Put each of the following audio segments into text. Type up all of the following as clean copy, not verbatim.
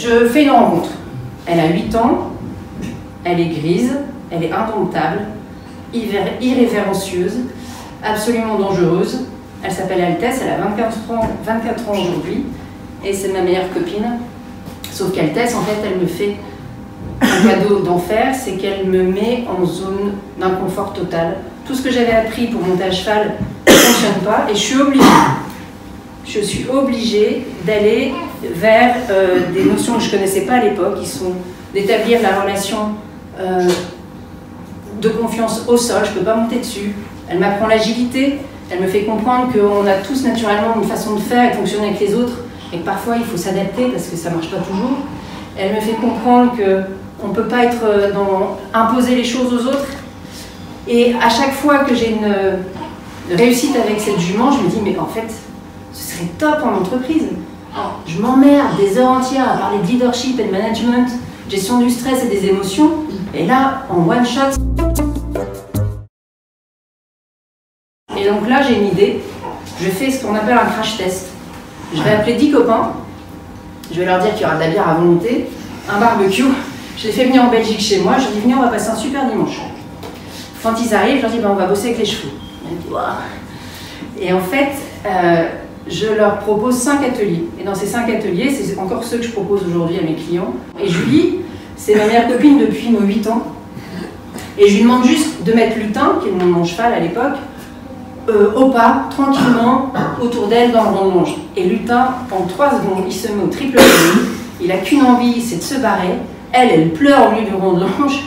Je fais une rencontre. Elle a 8 ans, elle est grise, elle est indomptable, irrévérencieuse, absolument dangereuse. Elle s'appelle Altesse, elle a 24 ans aujourd'hui, et c'est ma meilleure copine. Sauf qu'Altesse, en fait, elle me fait un cadeau d'enfer, c'est qu'elle me met en zone d'inconfort total. Tout ce que j'avais appris pour monter à cheval ne fonctionne pas, et je suis obligée d'aller vers des notions que je ne connaissais pas à l'époque, qui sont d'établir la relation de confiance au sol, je ne peux pas monter dessus. Elle m'apprend l'agilité, elle me fait comprendre qu'on a tous naturellement une façon de faire et de fonctionner avec les autres, et que parfois il faut s'adapter parce que ça ne marche pas toujours. Elle me fait comprendre qu'on ne peut pas être imposer les choses aux autres. Et à chaque fois que j'ai une réussite avec cette jument, je me dis, mais en fait, ce serait top en entreprise. Alors, je m'emmerde des heures entières à parler de leadership et de management, gestion du stress et des émotions, et là, en one shot. Et donc là, j'ai une idée. Je fais ce qu'on appelle un crash test. Je vais appeler 10 copains, je vais leur dire qu'il y aura de la bière à volonté, un barbecue. Je les fais venir en Belgique chez moi, je leur dis venez, on va passer un super dimanche. Quand ils arrivent, je leur dis ben, on va bosser avec les chevaux. Et en fait, je leur propose 5 ateliers. Et dans ces 5 ateliers, c'est encore ceux que je propose aujourd'hui à mes clients. Et Julie, c'est ma meilleure copine depuis nos 8 ans. Et je lui demande juste de mettre Lutin, qui est mon cheval à l'époque, au pas, tranquillement, autour d'elle dans le rond de longe. Et Lutin, en 3 secondes, il se met au triple pied. Il n'a qu'une envie, c'est de se barrer. Elle pleure au milieu du rond de longe.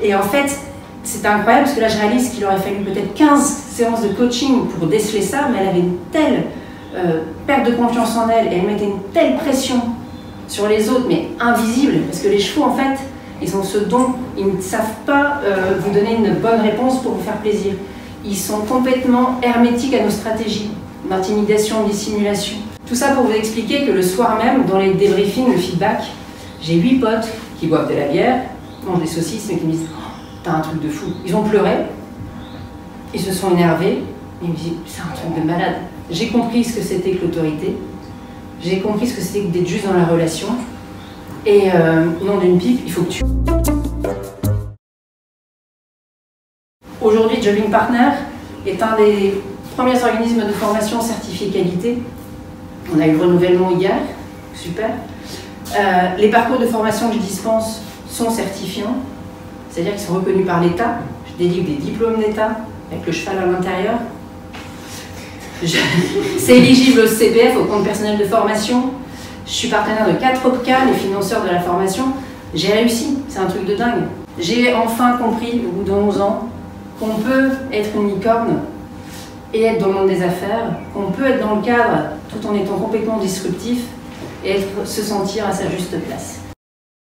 Et en fait, c'est incroyable parce que là, je réalise qu'il aurait fallu peut-être 15 séances de coaching pour déceler ça, mais elle avait une telle perte de confiance en elle et elle mettait une telle pression sur les autres, mais invisible, parce que les chevaux, en fait, ils ont ce don, ils ne savent pas vous donner une bonne réponse pour vous faire plaisir. Ils sont complètement hermétiques à nos stratégies d'intimidation, de dissimulation. Tout ça pour vous expliquer que le soir même, dans les débriefings, le feedback, j'ai 8 potes qui boivent de la bière, mangent des saucisses, mais qui me disent oh, t'as un truc de fou. Ils ont pleuré, ils se sont énervés, et ils me disent c'est un truc de malade. J'ai compris ce que c'était que l'autorité, j'ai compris ce que c'était que d'être juste dans la relation, et non d'une pipe, il faut que tu... Aujourd'hui, Jogging Partner est un des premiers organismes de formation certifiés qualité. On a eu le renouvellement hier, super. Les parcours de formation que je dispense sont certifiants, c'est-à-dire qu'ils sont reconnus par l'État. Je délivre des diplômes d'État avec le cheval à l'intérieur. C'est éligible au CPF, au compte personnel de formation. Je suis partenaire de 4 OPCA, les financeurs de la formation. J'ai réussi, c'est un truc de dingue. J'ai enfin compris, au bout de 11 ans, qu'on peut être une licorne et être dans le monde des affaires, qu'on peut être dans le cadre tout en étant complètement disruptif et se sentir à sa juste place.